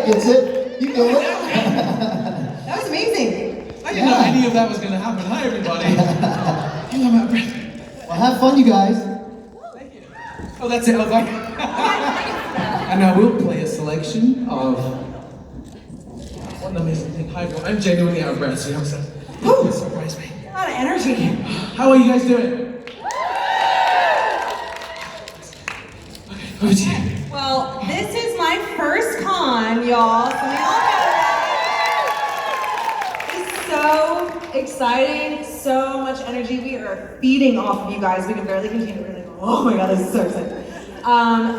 Elliot gets it. You know it. That was amazing. I didn't know any of that was going to happen. Hi, everybody. I'm out of breath. Well, have fun, you guys. Thank you. Oh, that's it. I was like... And now we'll play a selection of... What an amazing thing. Hi, everyone. I'm genuinely out of breath, so you have to surprise me. A lot of energy. How are you guys doing? Okay, over to you. Well, this is my first con, y'all. So y'all it's so exciting, so much energy. We are feeding off of you guys. We can barely contain it. We're like, oh my God, this is so exciting.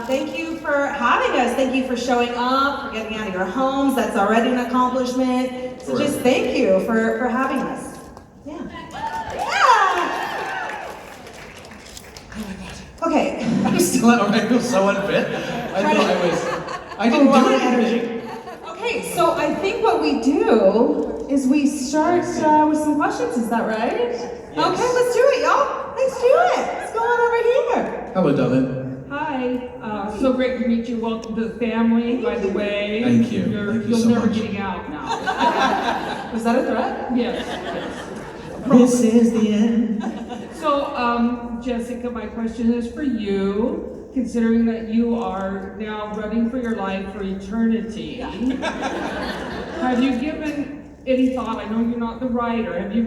Thank you for having us. Thank you for showing up, for getting out of your homes. That's already an accomplishment. So just thank you for having us. Yeah. Okay. I'm still out. I feel so unfit. I didn't do anything. Okay, so I think what we do is we start with some questions. Is that right? Yes. Okay, let's do it, y'all. Let's do it. What's going on over here? Hello, darling. Hi, so great to meet you. Welcome to the family, by the way. Thank you. You'll so never much. getting out now. Was that a threat? Yes. This is the end. So, Jessica, my question is for you. Considering that you are now running for your life for eternity, have you given any thought, I know you're not the writer, have you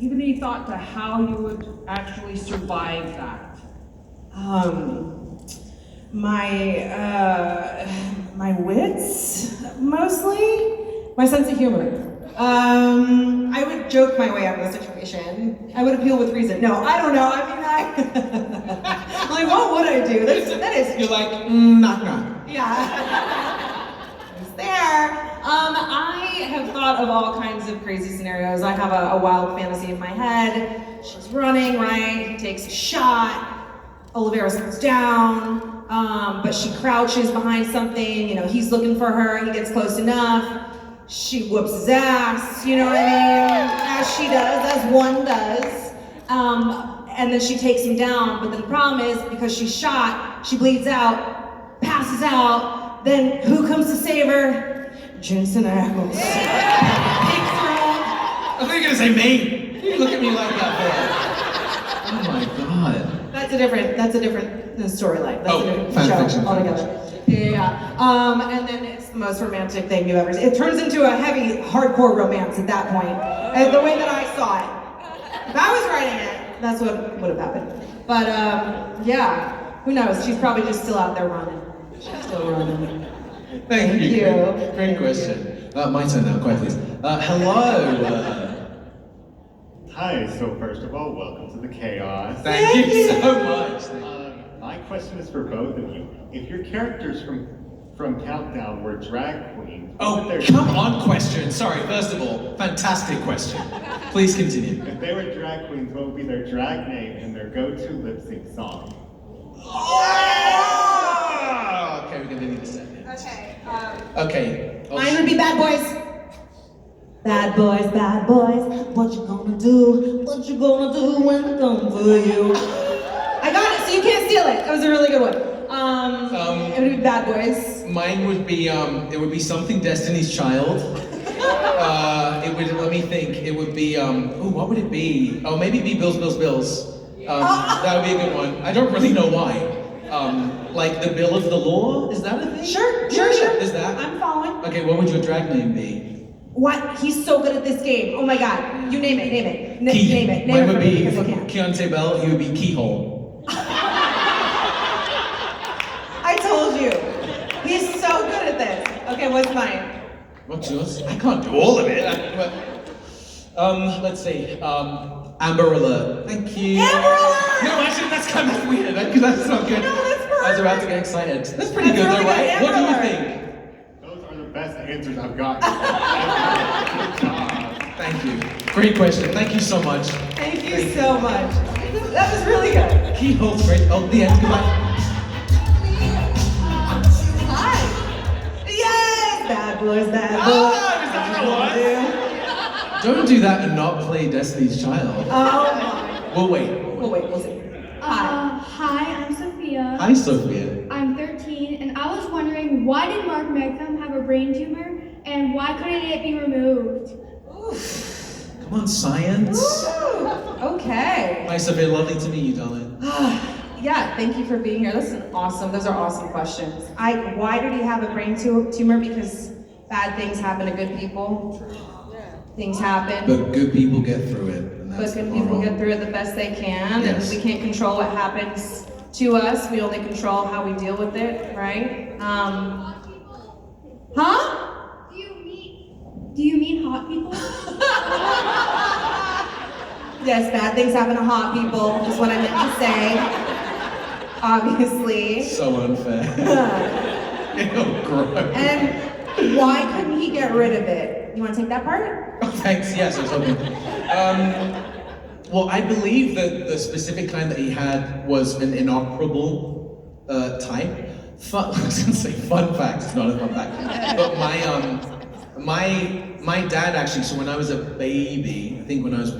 given any thought to how you would actually survive that? My wits, mostly. My sense of humor. I would joke my way out of the situation. I would appeal with reason. No, I don't know. I mean, like, what would I do? That is. You're like, knock knock. Yeah. It's there. I have thought of all kinds of crazy scenarios. I have a wild fantasy in my head. She's running, right? He takes a shot. Oliveira comes down, but she crouches behind something. You know, he's looking for her. He gets close enough. She whoops his ass, you know what I mean? As she does, as one does. And then she takes him down. But the problem is, because she's shot, she bleeds out, passes out. Then who comes to save her? Jensen Ackles. I thought you were gonna say me. You look at me like that for. Oh my God. That's a different storyline. That's a different fan show fiction. altogether. Yeah. And then it's the most romantic thing you've ever seen. It turns into a heavy, hardcore romance at that point. The way that I saw it. If I was writing it, that's what would have happened. But yeah, who knows? She's probably just still out there running. She's still running. Thank you. Great question. My turn now, quiet please. Hello. Hi, so first of all, welcome to the chaos. Thank you so much. My question is for both of you. If your characters from Countdown were drag queens, Oh, come on, question. Sorry, first of all, fantastic question. Please continue. if they were drag queens, what would be their drag name and their go-to lip sync song? Oh! Okay, we're gonna need a second. Okay. Mine would be Bad Boys. Bad boys, what you gonna do? What you gonna do when I come for you? I got it, so you can't steal it. That was a really good one. It would be Bad Boys. Mine would be, it would be something Destiny's Child. It would, let me think, it would be, what would it be? Oh, maybe it'd be Bills. That would be a good one. I don't really know why. Like the Bill of the Law, is that a thing? Sure. Is that? I'm following. Okay, what would your drag name be? What? He's so good at this game. Oh my God. You name it. Name it. Mine Name would it be because I can't. Keontae Bell, he would be Keyhole. I told you. He's so good at this. Okay, what's mine? What's yours? I can't do all of it. Let's see. Amber Alert. Thank you. Amber Alert! No, actually, that's kind of weird. That's not good. No, that's perfect. I was about to get excited. That's pretty That's good, really though, right? good. What do you Amber think? Those are the best answers I've gotten. Thank you. Great question. Thank you so much. Thank you so much. That was really good. Keyhole's great. Oh, the end. Goodbye. Hi. Yes! Bad boys. Is that what it was? Don't do that and not play Destiny's Child. Oh my. We'll wait. We'll see. Hi. Hi, I'm Sophia. Hi, Sophia. I'm 13, and I was wondering, why did Mark Megum have have a brain tumor, and why couldn't it be removed? Come on, science. Ooh, okay. Hi, Sophia. Lovely to meet you, darling. Yeah, thank you for being here. Those are awesome questions. Why did he have a brain tumor? Because bad things happen to good people. Things happen. But good people get through it. And But that's good the people moral. get through it the best they can, Yes. and we can't control what happens to us. We only control how we deal with it, right? Huh? Do you mean hot people? Yes, bad things happen to hot people, is what I meant to say. Obviously. So unfair. Ew, gross. And why couldn't he get rid of it? You want to take that part? Oh, thanks. Yes, I was hoping. Well, I believe that the specific kind that he had was an inoperable type. I was gonna say fun fact. It's not a fun fact. But my dad actually. So when I was a baby, I think when I was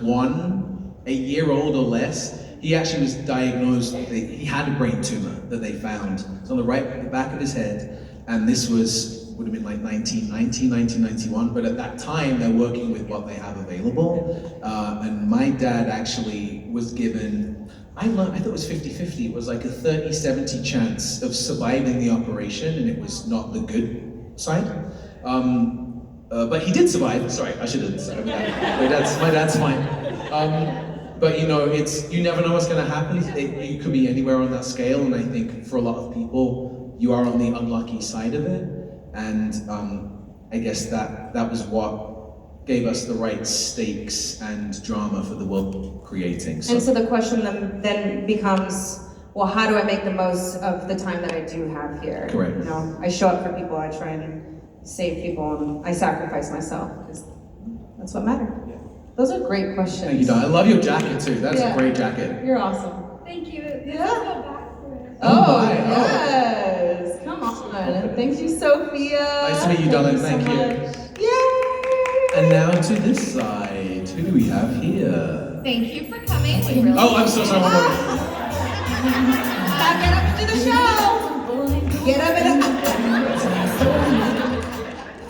a year old or less, he actually was diagnosed. He had a brain tumor that they found. It's on the back of his head, and this would have been like 1990, 1991, but at that time they're working with what they have available. And my dad actually was given, I thought it was 50-50, it was like a 30-70 chance of surviving the operation, and it was not the good side. But he did survive, sorry, I should have said that. My dad's fine. But you know, you never know what's gonna happen. You could be anywhere on that scale, and I think for a lot of people, you are on the unlucky side of it. And I guess that was what gave us the right stakes and drama for the world creating. And so the question then becomes, well, how do I make the most of the time that I do have here? Correct. You know, I show up for people, I try and save people, and I sacrifice myself, because that's what matters. Yeah. Those are great questions. Thank you, Don. I love your jacket too. That's Yeah. a great jacket. You're awesome. Thank you. This Yeah. is go back for it. Oh, my, yes. Come on. Thank you, Sophia. Nice to meet you, darling. Thank you. much. Yay! And now to this side. Who do we have here? Thank you for coming. We really Oh, I'm so sorry. One more. Get up into the show. Get up and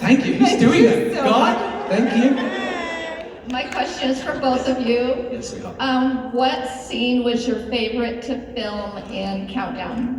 Thank you. Who's doing that? so God? Thank you. My question is for both of you. Yes, sweetheart. What scene was your favorite to film in Countdown?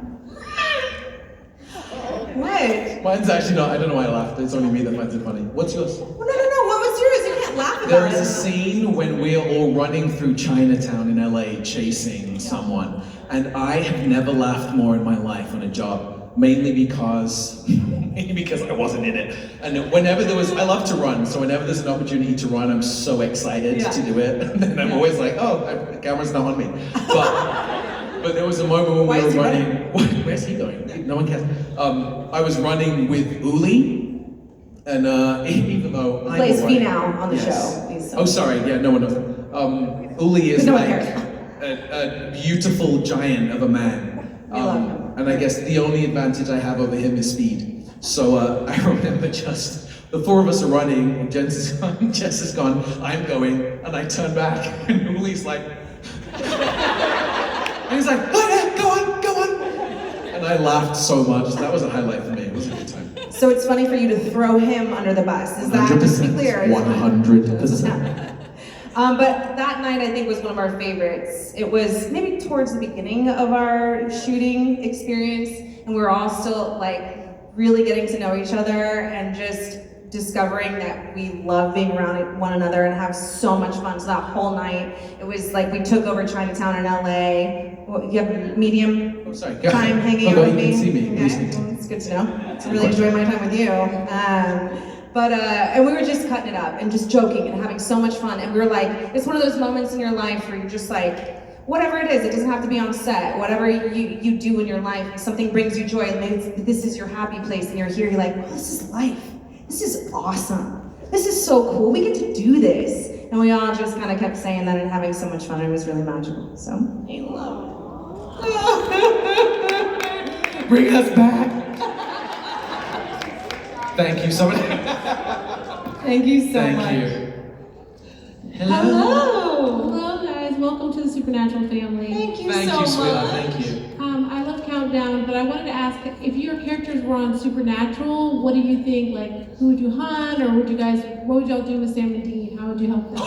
What? Mine's actually not. I don't know why I laughed. It's only me that finds it funny. What's yours? Well, no. What was yours? You can't laugh about There it. is a scene when we're all running through Chinatown in LA chasing someone, and I have never laughed more in my life on a job, mainly because I wasn't in it. And whenever I love to run, so whenever there's an opportunity to run, I'm so excited to do it. And then I'm always like, the camera's not on me. But there was a moment when we were running. Where's he going? No one cares. I was running with Uli, and even though I plays Finau on the show. Oh, sorry. Yeah, no one knows. Uli is No one like cares. a beautiful giant of a man. We love him. And I guess the only advantage I have over him is speed. So I remember just the four of us are running, and Jess is gone, I'm going, and I turn back, and Uli's like, and he's like, oh yeah, go on. And I laughed so much. That was a highlight for me. It was a good time. So it's funny for you to throw him under the bus. Is that just to be clear? 100%. But that night I think was one of our favorites. It was maybe towards the beginning of our shooting experience, and we were all still like really getting to know each other and just discovering that we love being around one another and have so much fun. So that whole night, it was like we took over Chinatown in LA. Well, you have medium time hanging out with you me? can see me. Okay, well, it's good to know. I really enjoy my time with you. And we were just cutting it up and just joking and having so much fun. And we were like, it's one of those moments in your life where you're just like, whatever it is, it doesn't have to be on set. Whatever you do in your life, something brings you joy, and this is your happy place, and you're here, you're like, this is life. This is awesome. This is so cool. We get to do this. And we all just kind of kept saying that and having so much fun. It was really magical. So, I love it. Bring us back. Thank you so much. Thank you so much. Thank you. Hello. Hello guys, welcome to the Supernatural family. Thank you Thank so you, sweetheart. much. Thank you. I love Countdown Countdown, but I wanted to ask if your characters were on Supernatural, what do you think? Like, who would you hunt, or what would y'all do with Sam and Dean? How would you help them?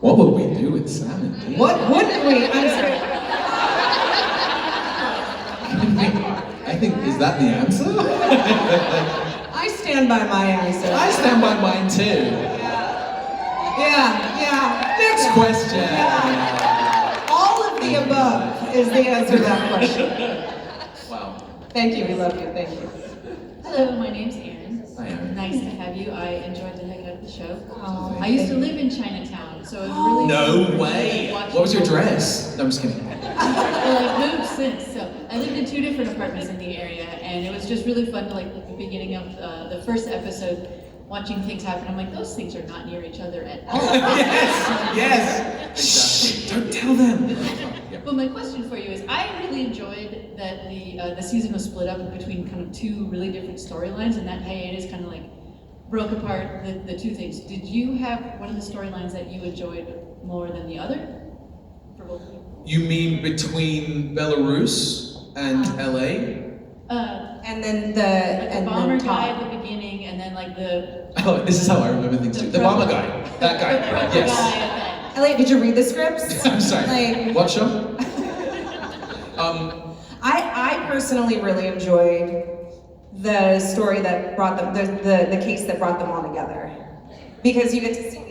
What would we do with Sam and Dean? What wouldn't we? I'm sorry. I think, is that the answer? I stand by my answer. I stand by mine too. Yeah. Next question. Yeah. All of the above is the answer to that question. Wow. Thank you, we love you, thank you. Hello, my name's Erin. Hi, Erin. Nice to have you. I enjoyed the heck out of the show. Oh, I used to live in Chinatown, so it was really No fun way. watching- What was your address? No, I'm just kidding. Well, I've moved since, so I lived in 2 different apartments in the area, and it was just really fun to, like, at the beginning of the first episode, watching things happen. I'm like, those things are not near each other at all. Yes. Exactly. Don't tell them. Yeah. But my question for you is, I really enjoyed that the season was split up between kind of 2 really different storylines, and that hiatus kind of like broke apart the 2 things. Did you have one of the storylines that you enjoyed more than the other? For both of you? You mean between Belarus and LA? And then Like the and bomber then guy Todd. at the beginning, and then like the Oh, this is how I remember things too. The bomber guy. That guy. the guy Yes. at the Elliot, did you read the scripts? I'm sorry. Like, What show? I personally really enjoyed the story that brought them, the case that brought them all together, because you get to see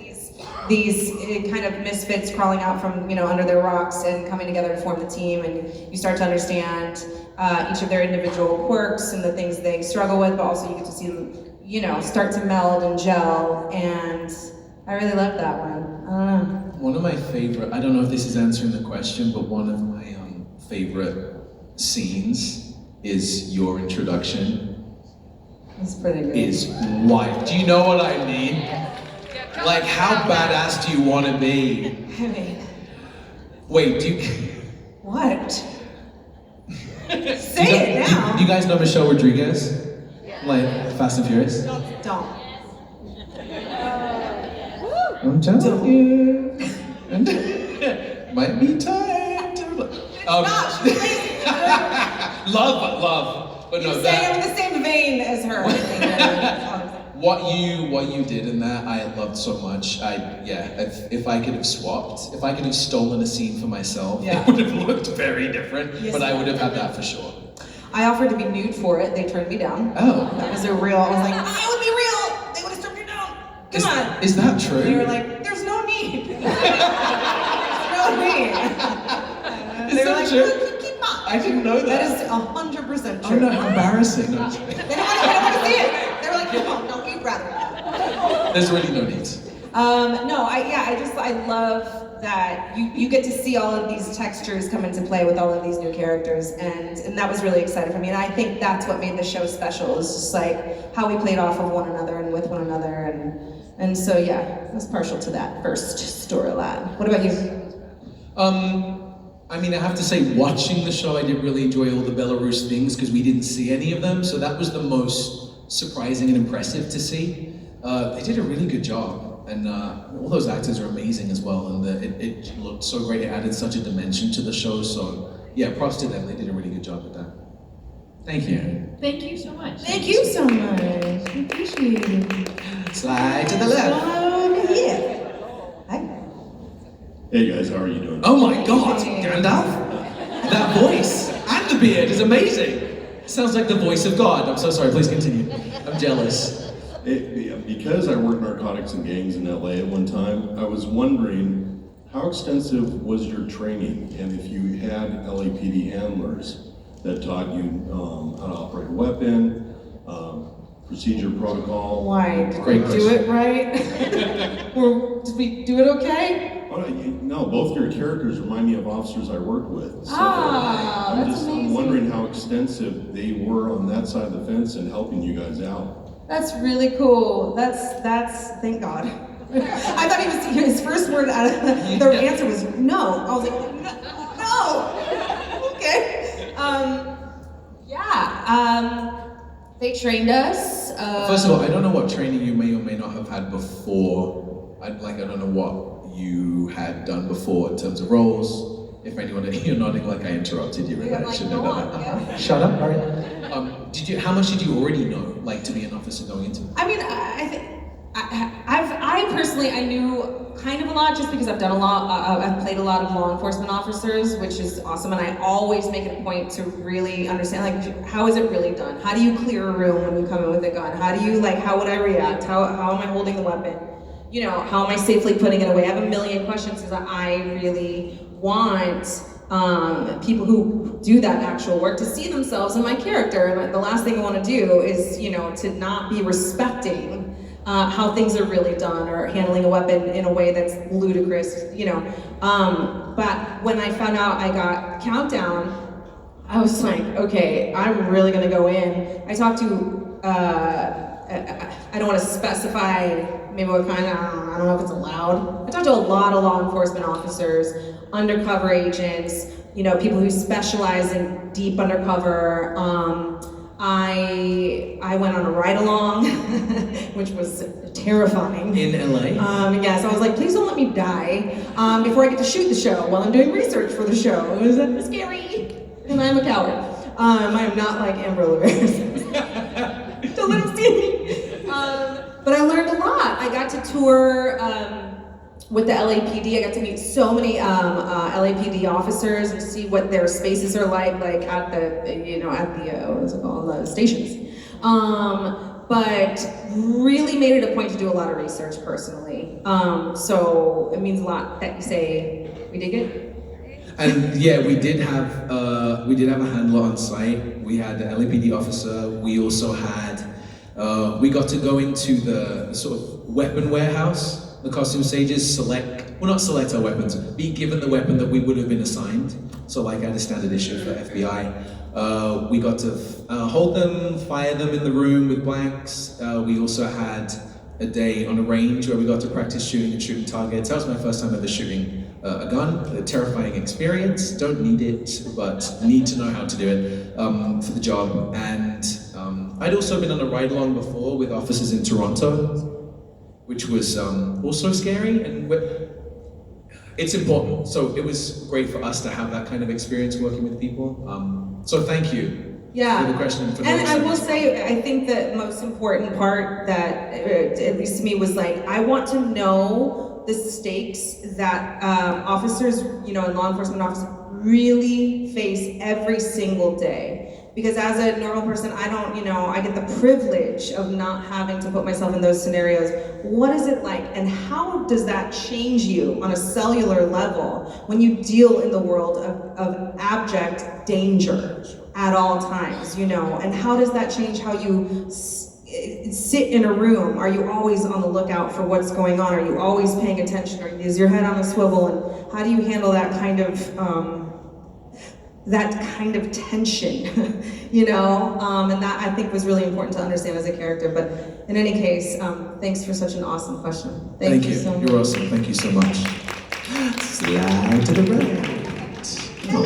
these kind of misfits crawling out from under their rocks and coming together to form the team, and you start to understand each of their individual quirks and the things they struggle with, but also you get to see them start to meld and gel, and I really loved that one. I don't know. One of my favorite, I don't know if this is answering the question, but one of my favorite scenes is your introduction. It's pretty good. Is wild. Do you know what I mean? Like, how badass do you want to be? I mean, Wait, do you... what? Say it now. Do you guys know Michelle Rodriguez? Like, Fast and Furious? Don't. I'm telling you. Might be time to... love. But no, I'm in the same vein as her. What you did in that, I loved so much. If I could have swapped, if I could have stolen a scene for myself, Yeah. it would have looked very different. Yes. But I would have had that for sure. I offered to be nude for it. They turned me down. Oh. That was a real. I was like, it would be real. They would have turned me down. Come on. Is that true? They were like, there's no need. There's no need. Is They were that like, true? keep on. I didn't know that. That is 100% Oh true. no, how embarrassing. No, I'm just kidding. They didn't want to see it. They were like, come on, no, we'd rather not. There's really no need. I love that you get to see all of these textures come into play with all of these new characters, and that was really exciting for me. And I think that's what made the show special, is just like how we played off of one another and with one another, and so yeah, I was partial to that first storyline. What about you? I mean, I have to say, watching the show, I did really enjoy all the Belarus things because we didn't see any of them, so that was the most surprising and impressive to see. They did a really good job, and all those actors are amazing as well, and it looked so great. It added such a dimension to the show, so yeah, props to them. They did a really good job with that. Thank you. Thank you so much. Thank you so much. I appreciate it. Slide to the left. Yeah. Hi. Hey guys, how are you doing? Oh my God, Gandalf! That voice and the beard is amazing. Sounds like the voice of God. I'm so sorry. Please continue. I'm jealous. Because I worked narcotics and gangs in LA at one time, I was wondering how extensive was your training, and if you had LAPD handlers that taught you how to operate a weapon, procedure protocol. Why? Did Great we do it right? Did we do it okay? No, both your characters remind me of officers I worked with. So that's amazing. I'm wondering how extensive they were on that side of the fence and helping you guys out. That's really cool. That's thank God. I thought his first word out of the answer was no. I was like, no. Okay. They trained us. First of all, I don't know what training you may or may not have had before. I don't know what you had done before in terms of roles. If anyone, you're nodding like I interrupted you. Yeah, I like, should go know on, that. yeah. Shut up. All right. How much did you already know, like, to be an officer going into it? I mean, I think I personally I knew kind of a lot just because I've done a lot. I've played a lot of law enforcement officers, which is awesome, and I always make it a point to really understand, like, how is it really done? How do you clear a room when you come in with a gun? How do you, like, how would I react? How am I holding the weapon? You know, how am I safely putting it away? I have a million questions because I really want people who do that actual work to see themselves in my character. And the last thing I want to do is, you know, to not be respecting how things are really done or handling a weapon in a way that's ludicrous, you know. But when I found out I got Countdown, I was like, okay, I'm really gonna go in. I talked to, I don't want to specify maybe what kind of, I don't know if it's allowed. I talked to a lot of law enforcement officers, undercover agents, you know, people who specialize in deep undercover. I went on a ride-along, which was terrifying. In LA? Yes, I was like, please don't let me die before I get to shoot the show while I'm doing research for the show. It was scary, and I'm a coward. I am not like Amber Alert. Don't let him see me. But I learned a lot. I got to tour with the LAPD. I got to meet so many LAPD officers and see what their spaces are like at the, you know, at the, what's it called, the stations. But really made it a point to do a lot of research personally. So it means a lot that you say, we dig it. And yeah, we did have a handler on site. We had an LAPD officer. We also had, we got to go into the sort of weapon warehouse. The costume stages not select our weapons, be given the weapon that we would have been assigned. So like at a standard issue for FBI. We got to hold them, fire them in the room with blanks. We also had a day on a range where we got to practice shooting and shooting targets. That was my first time ever shooting a gun. A terrifying experience. Don't need it, but need to know how to do it for the job. And I'd also been on a ride-along before with officers in Toronto, which was also scary, and it's important. So it was great for us to have that kind of experience working with people. So thank you for the question. And I will say, I think the most important part that, at least to me, was like, I want to know the stakes that officers, you know, and law enforcement officers really face every single day. Because as a normal person, I don't, you know, I get the privilege of not having to put myself in those scenarios. What is it like, and how does that change you on a cellular level when you deal in the world of abject danger at all times, you know? And how does that change how you sit in a room? Are you always on the lookout for what's going on? Are you always paying attention? Or is your head on a swivel? And how do you handle that kind of tension, you know? And that I think was really important to understand as a character. But in any case, thanks for such an awesome question. Thank you so much. You're awesome. Thank you so much. Slide to the right. Hello.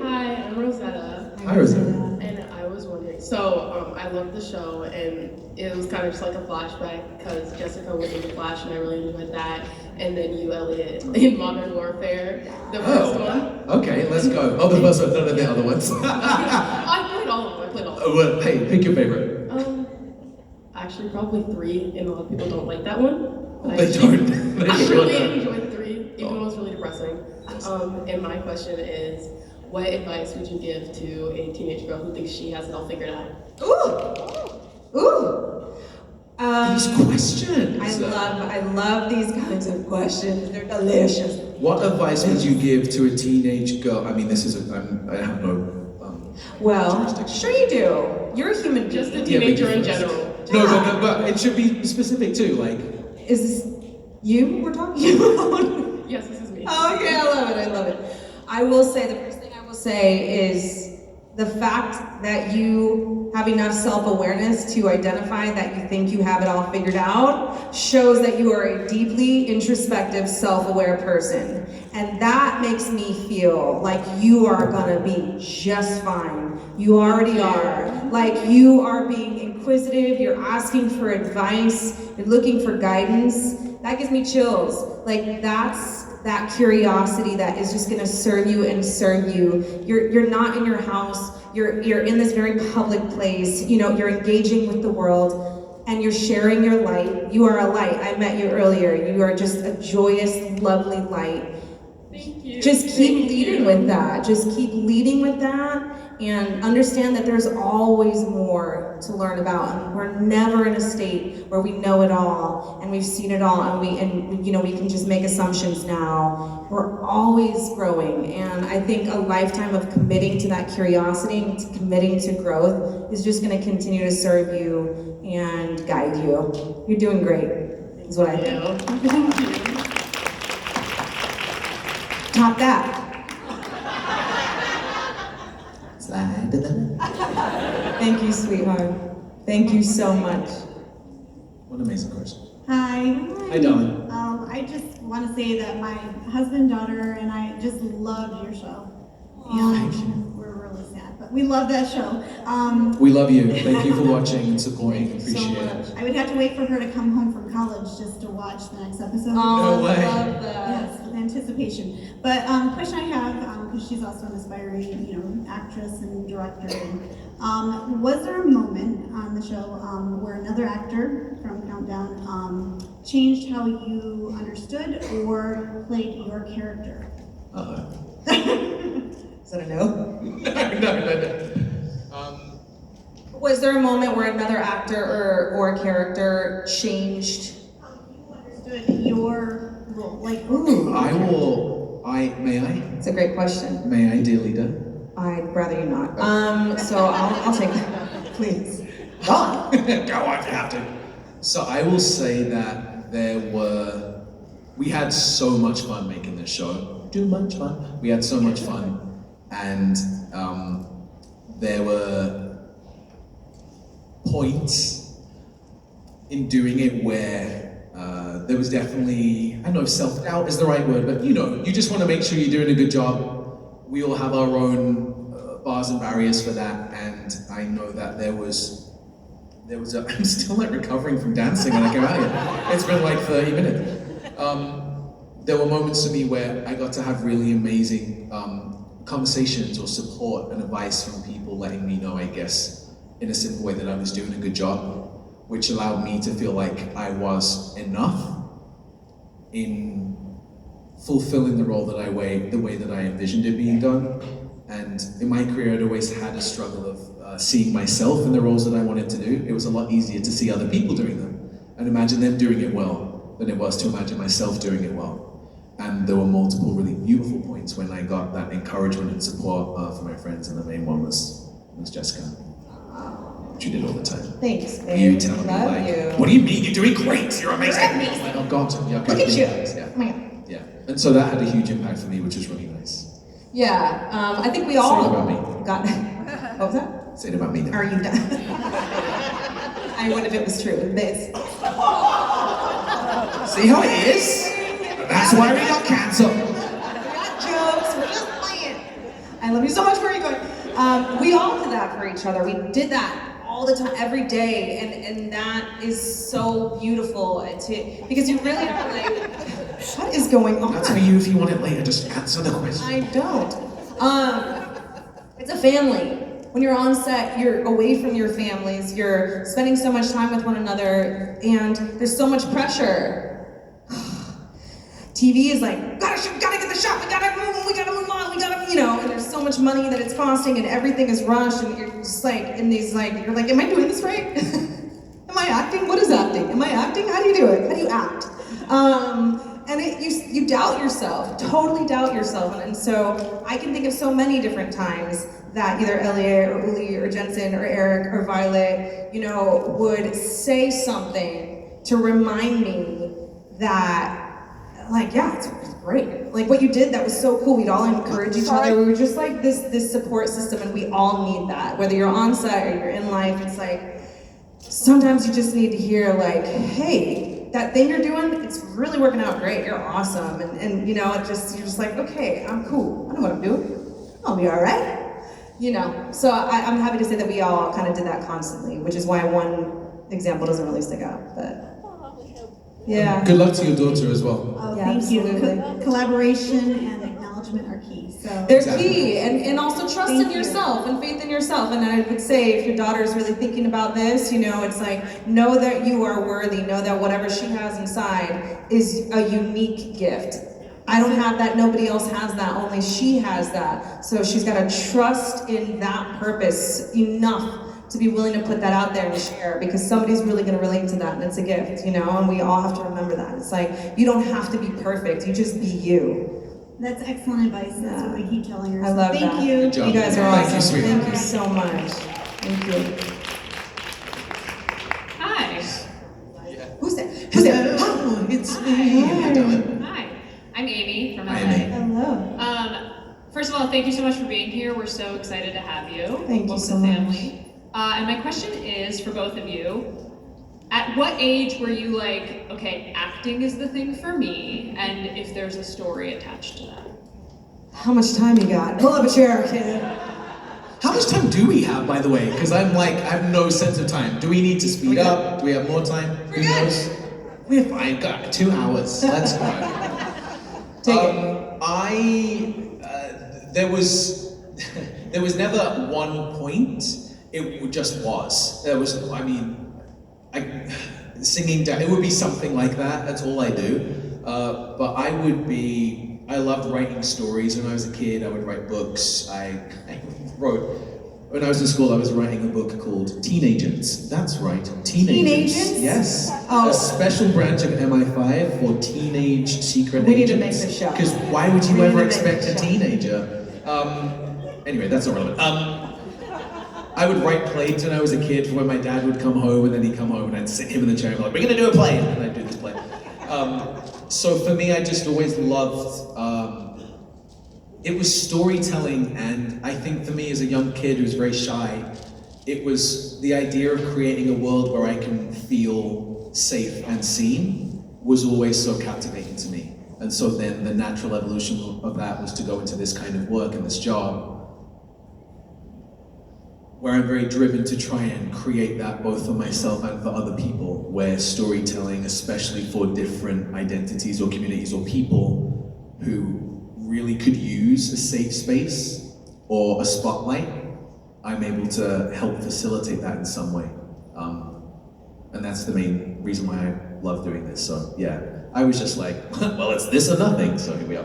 Hi, I'm Rosetta. Hi, Rosetta. And I was wondering, so I loved the show, and it was kind of just like a flashback because Jessica was in The Flash, and I really enjoyed that. And then you, Elliot, in Modern Warfare, the first one. Okay, let's go. Oh, the first one, none of the other ones. I played all of them. Well, hey, pick your favorite. Actually, probably 3, and a lot of people don't like that one. But They don't. I really enjoyed 3, even though it was really depressing. And my question is, what advice would you give to a teenage girl who thinks she has it all figured out? Ooh. These questions. I love these kinds of questions. They're delicious. What advice would you give to a teenage girl? I mean, this is I have no. Well, sure you do. You're a human being. Just a teenager in general. No, but it should be specific too. Like, is this you we're talking about? Yes, this is me. Oh, okay, I love it. I will say, the first thing I will say is the fact that you have enough self-awareness to identify that you think you have it all figured out shows that you are a deeply introspective, self-aware person. And that makes me feel like you are gonna be just fine. You already are. Like, you are being inquisitive, you're asking for advice, you're looking for guidance. That gives me chills. Like, that's that curiosity that is just gonna serve you and serve you. You're not in your house, you're in this very public place, you know, you're engaging with the world and you're sharing your light. You are a light. I met you earlier. You are just a joyous, lovely light. Thank you. Just keep leading with that. Just keep leading with that and understand that there's always more to learn about. And we're never in a state where we know it all and we've seen it all and we can just make assumptions now. We're always growing, and I think a lifetime of committing to that curiosity and to committing to growth is just going to continue to serve you and guide you. You're doing great, is what I think. Thank you. Top that. Slide to the left. Thank you, sweetheart. Thank you so much. What an amazing person. Hi. Hi, darling. I just want to say that my husband, daughter, and I just loved your show. Thank you. We're really sad, but we love that show. We love you. Thank you for watching and supporting. Appreciate it. I would have to wait for her to come home from college just to watch the next episode. Oh, No way. I love that. Yes, with anticipation. But question I have, because she's also an aspiring, actress and director. Was there a moment on the show where another actor from Countdown changed how you understood or played your character? Is that a no? No. Was there a moment where another actor or a character changed? You understood your role, like Ooh, May I? it's a great question. May I, dear leader? I'd rather you not. So I'll take that, please. Go on. Go on, you have to. So I will say that we had so much fun making this show. Too much fun. We had so much fun. And there were points in doing it where there was definitely, I don't know if self-doubt is the right word, but you just want to make sure you're doing a good job. We all have our own bars and barriers for that, and I know that there was I'm still like recovering from dancing when I came out here. It's been like 30 minutes. There were moments for me where I got to have really amazing conversations or support and advice from people letting me know, I guess, in a simple way that I was doing a good job, which allowed me to feel like I was enough in fulfilling the role the way that I envisioned it being done. And in my career, I'd always had a struggle of seeing myself in the roles that I wanted to do. It was a lot easier to see other people doing them and imagine them doing it well than it was to imagine myself doing it well. And there were multiple really beautiful points when I got that encouragement and support from my friends, and the main one was Jessica. Which you did all the time. Thanks, babe. You tell me Love like, you. what do you mean? You're doing great. You're amazing. You're amazing. Like, oh God, yeah, Look at you. Yeah. Oh my God. Yeah. And so that had a huge impact for me, which was really nice. Yeah, I think we Say all it about me. got. What was that? Say it about me now. Are you done? I would if it was true. This. See how it is? That's why we got canceled. We're not jokes. We're just playing. I love you so much. Where are you going? We all did that for each other. We did that all the time, every day, and that is so beautiful because you really are like, what is going on? That's for you if you want it later. Just answer the question. I don't. It's a family. When you're on set, you're away from your families, you're spending so much time with one another, and there's so much pressure. TV is like, gotta shoot, gotta get the shot, we gotta move on, and there's so much money that it's costing, and everything is rushed, and you're just like, in these like, you're like, am I doing this right? Am I acting? What is acting? Am I acting? How do you do it? How do you act? And you doubt yourself, totally doubt yourself, and so I can think of so many different times that either Elliot or Uli or Jensen or Eric or Violet, would say something to remind me that, like, yeah, it's great. Like what you did, that was so cool. We'd all encourage each other. We were just like this support system, and we all need that. Whether you're on set or you're in life, it's like, sometimes you just need to hear like, hey, that thing you're doing, it's really working out great. You're awesome. And you're just like, okay, I'm cool. I know what I'm doing. I'll be all right. So I'm happy to say that we all kind of did that constantly, which is why one example doesn't really stick out. But Yeah. Good luck to your daughter as well. Oh, Yeah, thank you. absolutely. Collaboration and acknowledgement are key. So They're key, and also trust Thank in you. yourself and faith in yourself. And I would say, if your daughter is really thinking about this, you know, it's like, know that you are worthy. Know that whatever she has inside is a unique gift. I don't have that, nobody else has that, only she has that. So she's got to trust in that purpose enough to be willing to put that out there and share, because somebody's really going to relate to that, and it's a gift, you know, and we all have to remember that. It's like, you don't have to be perfect, you just be you. that's excellent advice. That's what we keep telling ourselves. I love Thank that. you. Good job. You guys are Thank awesome. you, sweetheart. Thank you so much. Thank you. Hi. Who's that? Who's that? Hello, it's me. Hi. I'm Amy from LA. Hi, Amy. Hello. First of all, thank you so much for being here. We're so excited to have you. Thank you Welcome so to much. family. And my question is for both of you. At what age were you like, okay, acting is the thing for me, and if there's a story attached to that? How much time you got? Pull up a chair, kid. How much time do we have, by the way? Because I'm like, I have no sense of time. Do we need to speed up? Do we have more time? Who knows? We're fine. Got 2 hours. Let's go. Take it. There was never one point. It just was. There was. I mean, singing. It would be something like that. That's all I do. But I loved writing stories when I was a kid. I would write books. I wrote. When I was in school, I was writing a book called Teenagents. That's right, Teenagents. Teenagents? Yes. Oh. A special branch of MI5 for teenage secret We need to agents. make this show. Because why would you We need ever to make expect a this show. teenager? Anyway, that's not relevant. I would write plays when I was a kid for when my dad would come home, and then he'd come home and I'd sit him in the chair and be like, we're gonna do a play, and then I'd do this play. So for me, I just always loved, it was storytelling, and I think for me as a young kid who was very shy, it was the idea of creating a world where I can feel safe and seen was always so captivating to me. And so then the natural evolution of that was to go into this kind of work and this job, where I'm very driven to try and create that both for myself and for other people, where storytelling, especially for different identities or communities or people who really could use a safe space or a spotlight, I'm able to help facilitate that in some way. And that's the main reason why I love doing this. So yeah, I was just like, well, it's this or nothing, so here we are.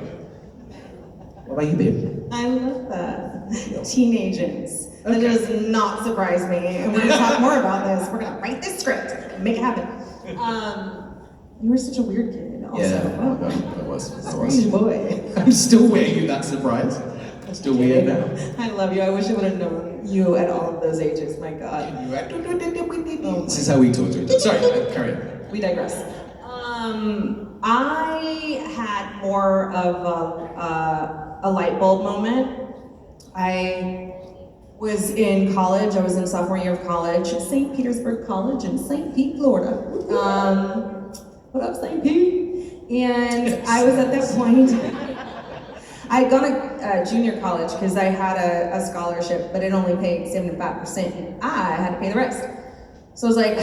What about you, babe? I love that. Teenagents. That does not surprise me. And we're gonna talk more about this. We're gonna write this script and make it happen. You were such a weird kid also. Yeah, Wow. that was. Strange boy. I'm still wearing you that surprise. I'm still weird now. I love you. I wish I would have known you at all of those ages. My God. This is how we talk to each other. Sorry, carry on. We digress. I had more of a light bulb moment. I was in college. I was in sophomore year of college at St. Petersburg College in St. Pete, Florida. What up, St. Pete? And I was at that point. I had gone to junior college because I had a scholarship, but it only paid 75%, and I had to pay the rest. So I was like,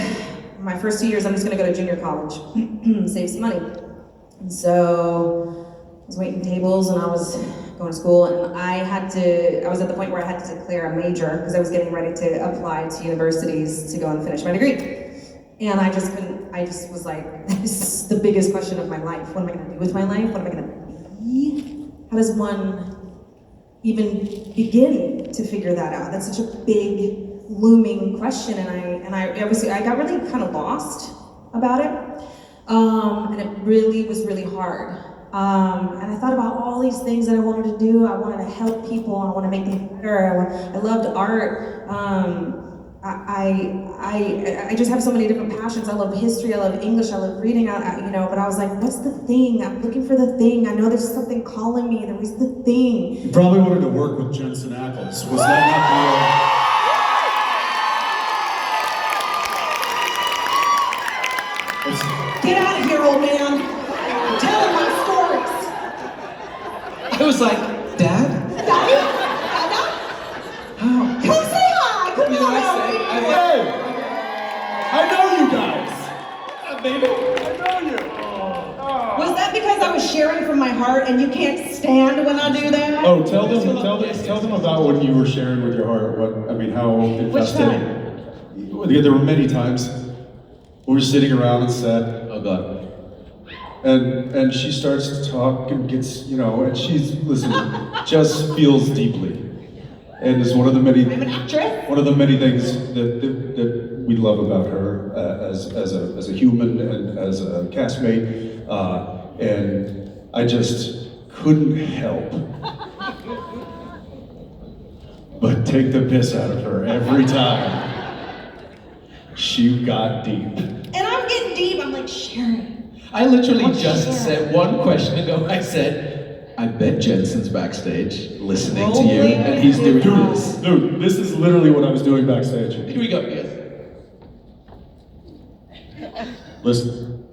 my first 2 years, I'm just gonna go to junior college, save some money. And so I was waiting tables, and I was going to school, and I was at the point where I had to declare a major because I was getting ready to apply to universities to go and finish my degree. And I just couldn't, I just was like, this is the biggest question of my life. What am I gonna do with my life? What am I gonna be? How does one even begin to figure that out? That's such a big, looming question, and I got really kind of lost about it, and it really was really hard. And I thought about all these things that I wanted to do. I wanted to help people. I want to make them better. I loved art. I just have so many different passions. I love history, I love English, I love reading, but I was like, what's the thing? I'm looking for the thing. I know there's something calling me. There was the thing. You probably wanted to work with Jensen Ackles. Was that not Get out of here, old man. I'm telling my stories. I was like, Dad? Daddy? Dada? How? Come say hi. Come You know what on. I say? Hey! I know you guys! Baby, I know you! sharing from my heart, and you can't stand when I do that. Oh, tell them about when you were sharing with your heart. How invested. time? There were many times we were sitting around and said, Oh God. and she starts to talk and gets, and she's listening, just feels deeply. And it's one of the many I'm an actress. One of the many things that we love about her as a human and as a castmate, and I just couldn't help but take the piss out of her every time she got deep. And I'm getting deep. I'm like, Sharon. I literally just said one question ago, I said, I bet Jensen's backstage listening to you, and he's doing this. Dude, this is literally what I was doing backstage. Here we go, yes. Listen.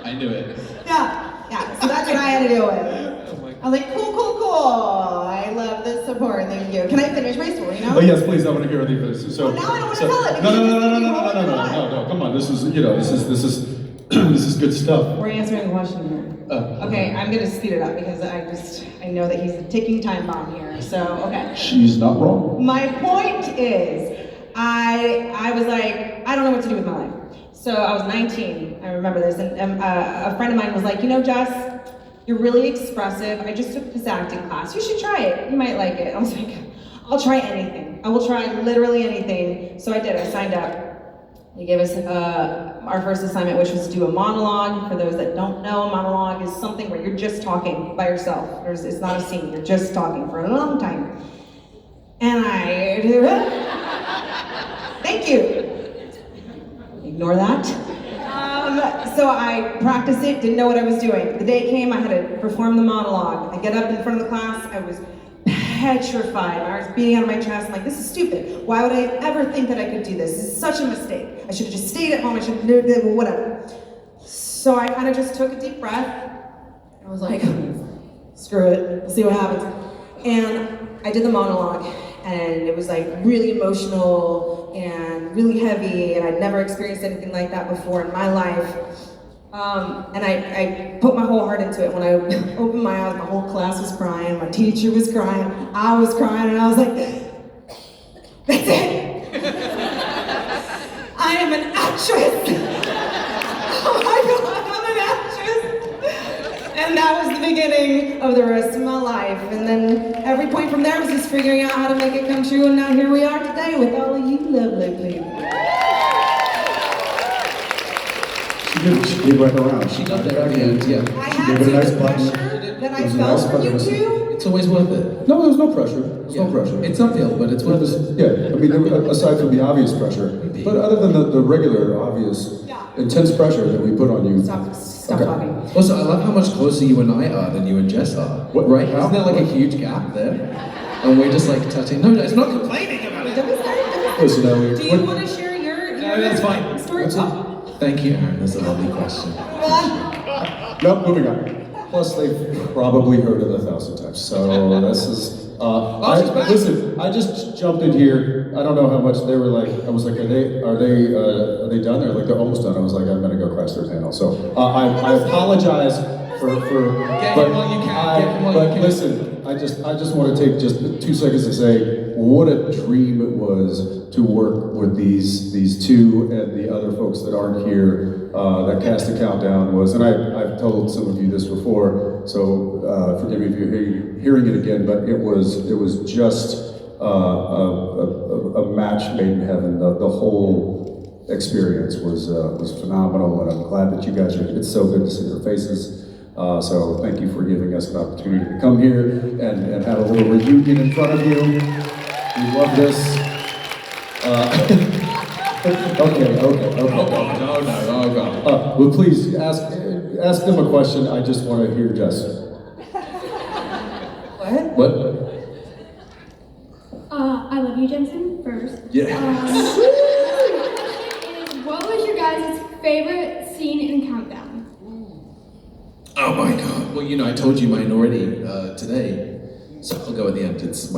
I knew it. Yeah, so that's what I had to deal with. I was like, cool. I love the support, thank you. Can I finish my story now? Oh yes, please. I want to hear the finish. So now I don't want to tell it. No. Come on. This is this is good stuff. We're answering the question here. Okay, I'm gonna speed it up because I know that he's a ticking time bomb here. So okay. She's not wrong. My point is, I was like, I don't know what to do with my life. So I was 19. I remember this, and a friend of mine was like, Jess, you're really expressive. I just took this acting class. You should try it. You might like it. I was like, I'll try anything. I will try literally anything. So I did. I signed up. They gave us our first assignment, which was to do a monologue. For those that don't know, a monologue is something where you're just talking by yourself. It's not a scene. You're just talking for a long time. And I did it. Thank you. Ignore that. So I practiced it, didn't know what I was doing. The day came, I had to perform the monologue. I get up in front of the class, I was petrified. My heart was beating out of my chest. I'm like, this is stupid. Why would I ever think that I could do this? This is such a mistake. I should have just stayed at home. I should have, whatever. So I kind of just took a deep breath. I was like, screw it, we'll see what happens. And I did the monologue, and it was like really emotional and really heavy, and I'd never experienced anything like that before in my life. And I put my whole heart into it. When I opened my eyes, my whole class was crying, my teacher was crying, I was crying, and I was like, that's it! I am an actress! Oh my God, I'm an actress! And that was the beginning of the rest of my life. And then every point from there was just figuring out how to make it come true, and now here we are today with all of you lovely people. She came right around. She got there at the end, yeah. I had to, the pressure that I felt from you two. It's always worth it. No, there was no pressure. There's no pressure. It's uphill, but it's worth it. Yeah, aside from the obvious pressure, but other than the regular, obvious, intense pressure that we put on you. Stop talking. Also, I love how much closer you and I are than you and Jess are. What? Right? Isn't there like a huge gap there? And we're just like touching. No, it's not complaining about it. Listen, Do you want to share your No, that's fine. story? Thank you, Aaron. That's a lovely question. Nope, moving on. Plus, they've probably heard it 1,000 times. So this is. Listen, I just jumped in here. I don't know how much they were like. I was like, are they done? They're like, they're almost done. I was like, I'm gonna go crash their panel. So I apologize for. But listen, I just want to take just 2 seconds to say what a dream it was to work with these two and the other folks that aren't here. That Cast a Countdown was, and I've told some of you this before, so forgive me if you're hearing it again, but it was just a match made in heaven. The whole experience was phenomenal, and I'm glad that you guys are. It's so good to see your faces. So thank you for giving us an opportunity to come here and have a little reunion in front of you. We love this. Okay. Oh, God. Well, please ask them a question. I just want to hear Jess. What? I love you, Jensen, first. Yeah. What was your guys' favorite scene in Countdown? Oh my God. Well, I told you mine already today, so I'll go at the end. It's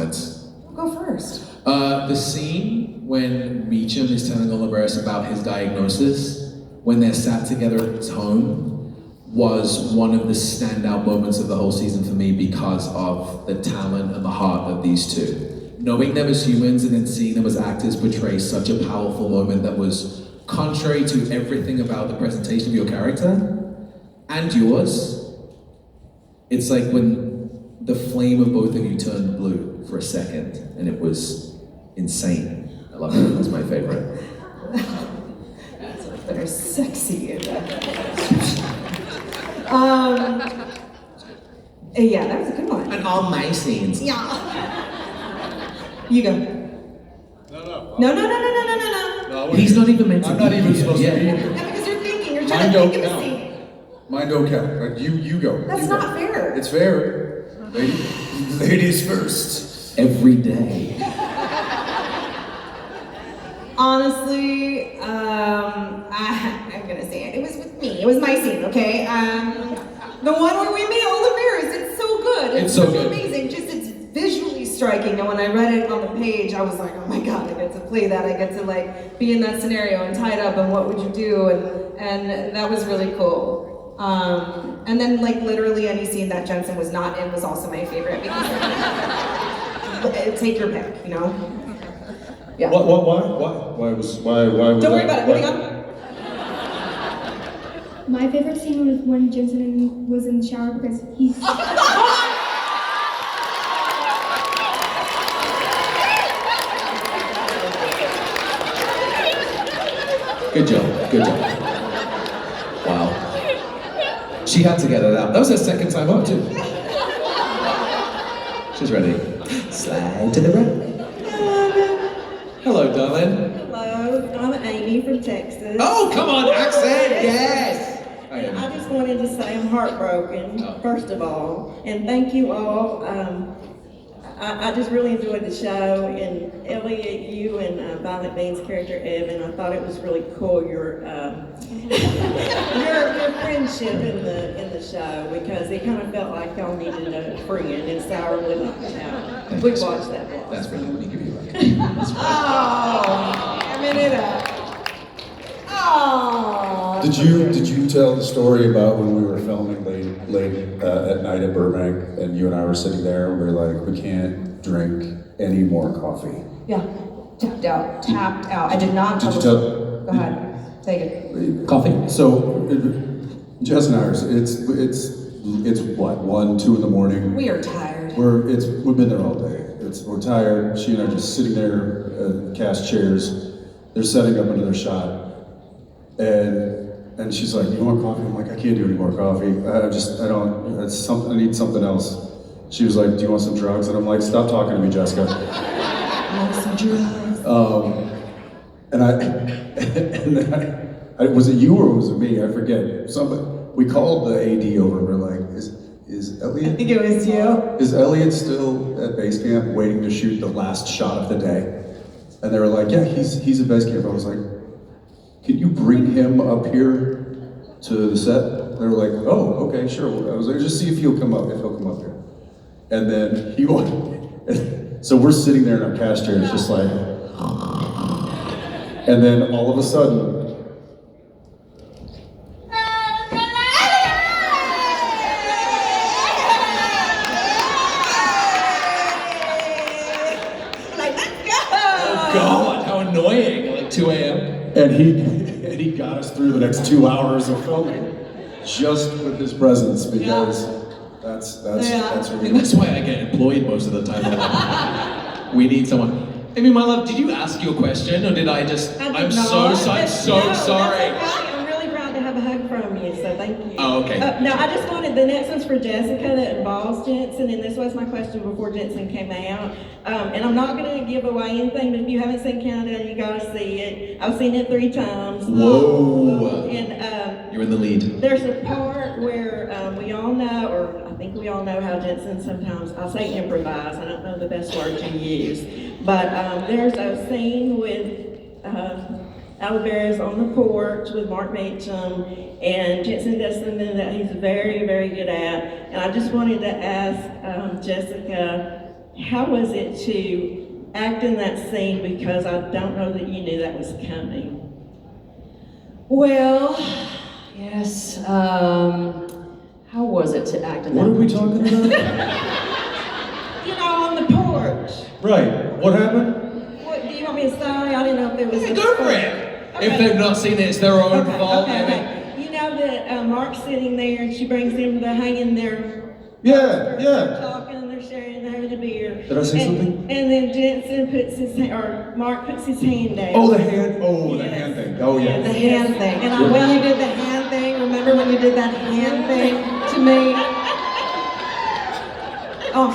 Go first. The scene when Meacham is telling Oliveris about his diagnosis, when they're sat together at his home, was one of the standout moments of the whole season for me because of the talent and the heart of these two. Knowing them as humans and then seeing them as actors portray such a powerful moment that was contrary to everything about the presentation of your character and yours. It's like when the flame of both of you turned blue for a second, and it was insane. I love it. That's my favorite. They're sexy. Yeah, that was a good one. And all my scenes. Yeah. You go. No. He's not even meant to. I'm not even supposed to be Yeah, here. because you're thinking, you're trying Mine to don't think of a count. scene. Mine don't count. You go. That's You go. not fair. It's fair. Ladies first. Every day. Honestly, I'm gonna say it. It was with me. It was my scene, okay? The one where we meet Oliveris. It's so good. It's so so good. amazing. Just it's visually striking. And when I read it on the page, I was like, oh my god, I get to play that. I get to like be in that scenario and tied up. And what would you do? And that was really cool. And then like literally any scene that Jensen was not in was also my favorite because take your pick, you know. Yeah. Why was Don't worry about it. Moving on. My favorite scene was when Jensen was in the shower because he's. Good job. Wow. She had to get it out. That was her second time up too. She's ready. Slide to the right. Hello, darling. Hello, I'm Amy from Texas. Oh, come on, accent, yes! I just wanted to say I'm heartbroken, first of all, and thank you all. I just really enjoyed the show, and Elliot, you and Violet Bean's character Evan, I thought it was really cool your friendship in the show because it kind of felt like y'all needed a friend, and so I really liked that. We watched that vlog. That's really, let me give you a Oh, hamming it up. Oh. Did you tell the story about when we were filming late at night at Burbank and you and I were sitting there and we were like, we can't drink any more coffee? Yeah, tapped out. I did not. Did you tell? Go ahead, take it. Coffee. So, Jess and I are. It's what 1, 2 in the morning. We are tired. We've been there all day. We're tired. She and I are just sitting there, cast chairs. They're setting up another shot. And she's like, you want coffee? I'm like, I can't do any more coffee. I need something else. She was like, do you want some drugs? And I'm like, stop talking to me, Jessica. Want some drugs? Was it you or was it me? I forget. We called the AD over and we're like, is Elliot? I think it was you. Is Elliot still at base camp waiting to shoot the last shot of the day? And they were like, yeah, he's at base camp. I was like, can you bring him up here to the set? They were like, oh, okay, sure. I was like, just see if he'll come up here. And then he went. So we're sitting there in our cast chairs, just like, and then all of a sudden, God, how annoying, like 2 a.m. And he got us through the next 2 hours of filming just with his presence because that's And that's why I get employed most of the time. We need someone. I mean, my love, did you ask your question or did I just? I'm so sorry. I'm really proud to have a hug from you, so thank you. Oh, okay. No, I just wanted, the next one's for Jessica that involves Jensen, and this was my question before Jensen came out. And I'm not going to give away anything, but if you haven't seen Countdown, you got to see it. I've seen it 3 times. Whoa. And you're in the lead. there's a part where we all know, or I think we all know how Jensen sometimes, I'll say improvise, I don't know the best word to use, but there's a scene with Oliveris on the porch with Mark Meacham, and Jensen does something that he's very, very good at. And I just wanted to ask Jessica, how was it to act in that scene, because I don't know that you knew that was coming? Well, yes, how was it to act in that? What are we talking about? You know, on the porch. Right, what happened? What, do you want me to say? I didn't know if it was. Yeah, go for it. Okay. If they've not seen it, it's their own fault. Okay. You know that Mark's sitting there and she brings him the hanging there. Yeah. They're talking, they're sharing, they're having a beer. Did I say something? And then Jensen puts or Mark puts his hand down. Oh, the hand thing. Oh, yeah. The hand thing. And when you did the hand thing, remember when you did that hand thing to me? Oh,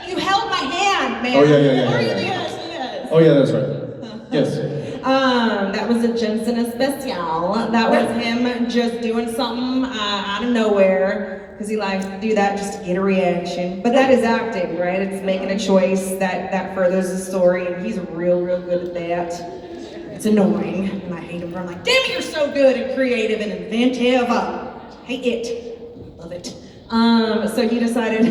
you held my hand, man. Oh, yeah. Yes. Oh, yeah, that's right. Yes. That was a Jensen especial. That was him just doing something out of nowhere, because he likes to do that just to get a reaction. But that is acting, right? It's making a choice that furthers the story, and he's real good at that. It's annoying, and I hate him for I'm like, damn it, you're so good and creative and inventive. Hate it. Love it. So he decided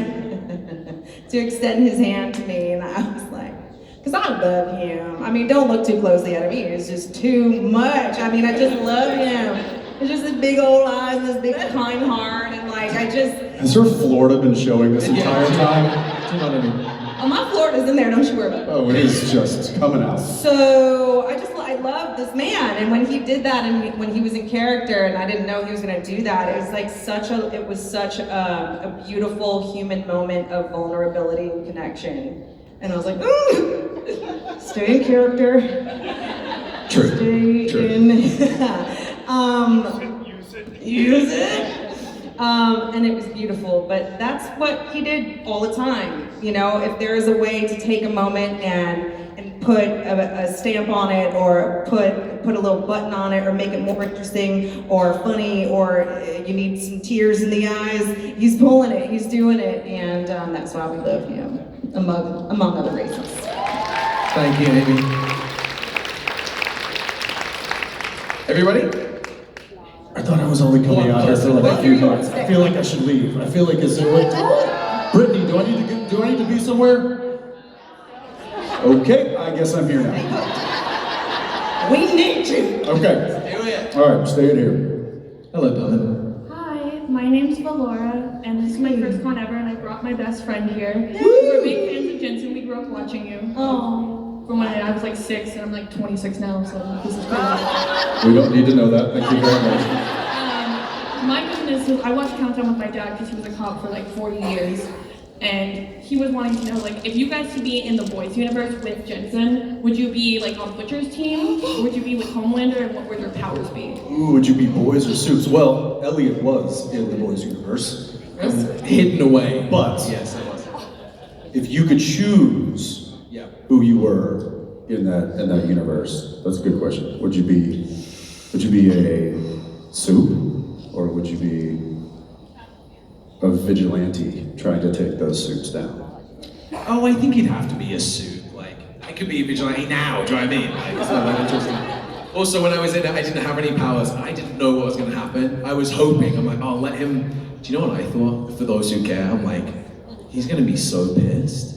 to extend his hand to me, and I was like, because I love him. I mean, don't look too closely at him. He is just too much. I mean, I just love him. It's just his big old eyes, this big kind heart, and like, I just... Has her Florida been showing this entire time? Do you know what I mean? Oh, my Florida's in there, don't you worry about it. Oh, it is just coming out. So, I love this man, and when he did that, and when he was in character, and I didn't know he was gonna do that, it was like such a beautiful human moment of vulnerability and connection. And I was like, ooh, stay in character. True. Stay in. Use it. And it was beautiful, but that's what he did all the time. You know, if there is a way to take a moment and put a stamp on it, or put a little button on it, or make it more interesting or funny, or you need some tears in the eyes, he's pulling it, he's doing it, and that's why we love him, among other reasons. Thank you, Amy. Everybody? I thought I was only coming out here for like a few months. I feel like I should leave. I feel like it's Brittany, do I need to be somewhere? Okay, I guess I'm here now. We need you. Okay. All right, stay in here. Hello, darling. Hi, my name's Valora, and this is my first con ever, and I brought my best friend here. We're big fans of Jensen. We grew up watching you. Oh. From when I was like 6, and I'm like 26 now, so this is cool. We don't need to know that. Thank you very much. My business is I watched Countdown with my dad because he was a cop for like 40 years. And he was wanting to know, like, if you guys could be in the boys universe with Jensen, would you be like on Butcher's team, or would you be with Homelander, and what would your powers be? Ooh, would you be boys or suits? Well, Elliot was in the boys universe. Hidden away. But yes, I was. If you could choose who you were in that universe, that's a good question. Would you be a suit, or would you be a vigilante trying to take those suits down? Oh, I think you'd have to be a suit. Like, I could be a vigilante now, do you know what I mean? Like, it's not that interesting. Also, when I was in it, I didn't have any powers. I didn't know what was going to happen. I was hoping. I'm like, oh, let him... Do you know what I thought? For those who care, I'm like, he's going to be so pissed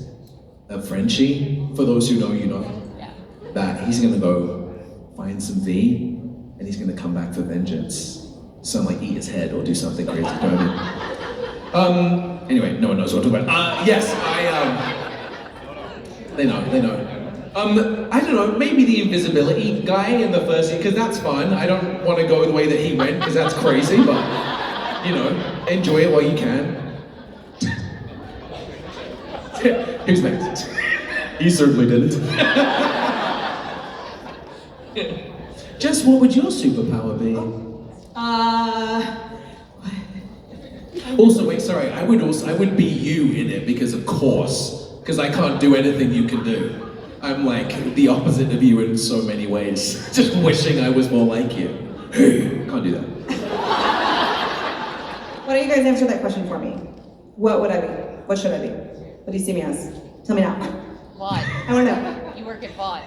that Frenchie, for those who know, you know, that he's going to go find some V, and he's going to come back for vengeance. So I'm like, eat his head or do something crazy, do you know what I mean? Anyway, no one knows what I'm talking about. Yes, they know. I don't know, maybe the invisibility guy in the first, because that's fun. I don't want to go the way that he went, because that's crazy, but, you know, enjoy it while you can. Who's next? He certainly didn't. Jess, what would your superpower be? Also, wait, sorry, I would be you in it, because of course, because I can't do anything you can do. I'm like the opposite of you in so many ways. Just wishing I was more like you. Hey, can't do that. Why don't you guys answer that question for me? What would I be? What should I be? What do you see me as? Tell me now. What? I want to know. You work at what?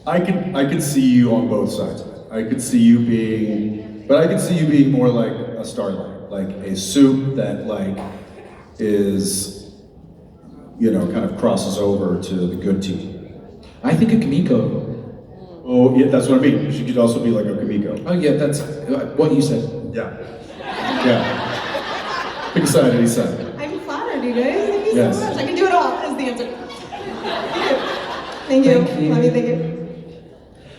I could see you on both sides of it. I could see you being more like a starlight, like a suit that like is kind of crosses over to the good team? I think a Kamiko. Oh, yeah, that's what I mean. She could also be like a Kamiko. Oh yeah, that's what you said. Yeah. Yeah. Big side, any side. I'm flattered, you guys. Thank you Yes. so much. I can do it all, is the answer. Thank you. Thank you. Love you, thank you.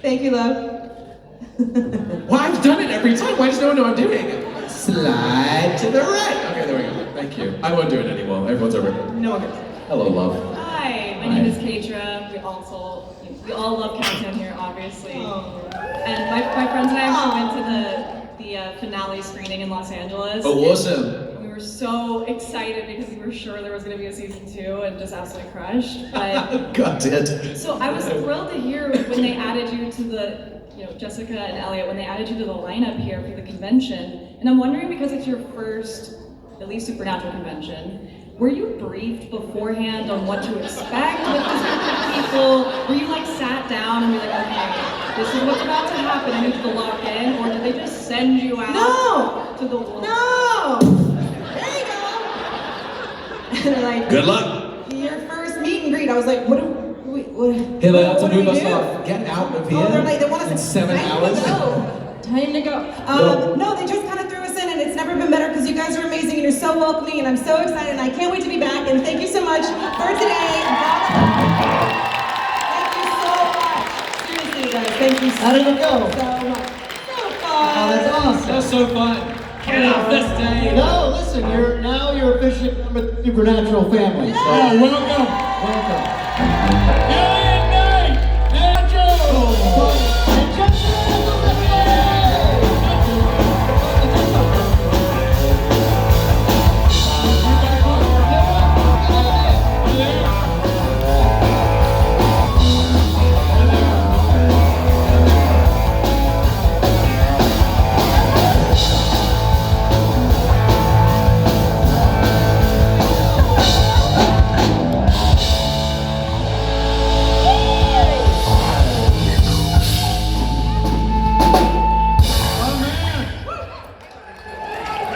Thank you, love. Well, I've done it every time. Why does no one know what I'm doing? Slide to the right. Okay, there we go. Thank you. I won't do it anymore. Everyone's over it. No one cares. Hello, love. Hi, my name is Keitra. We all love Countdown here, obviously. And my friends and I actually went to the finale screening in Los Angeles. Oh, awesome. We were so excited because we were sure there was going to be a season 2 and just absolutely crushed. But Got it. so I was thrilled to hear when they added you to the, Jessica and Elliot, when they added you to the lineup here for the convention. And I'm wondering, because it's your first, at least Supernatural convention, were you briefed beforehand on what to expect with this group of people? Were you sat down and were like, okay, this is what's about to happen, I need to lock in? Or did they just send you out to the world? No! There you go! And they're like, Good luck. Your first meet and greet. I was like, what do we, Hey, they have to what do move we us do? off. Get out of here. Oh, they're like, they want us in to 7 hours. Time to go. No, they just kind of threw us in, and it's never been better because you guys are amazing and you're so welcoming, and I'm so excited, and I can't wait to be back. And thank you so much for today. Thank you so much. Seriously, guys, thank you so How did it go? much. So fun. Oh, that's awesome. That's so fun. Get off this day. No, listen, you're officially part of the Supernatural family. So. Oh, welcome. Welcome. Yeah.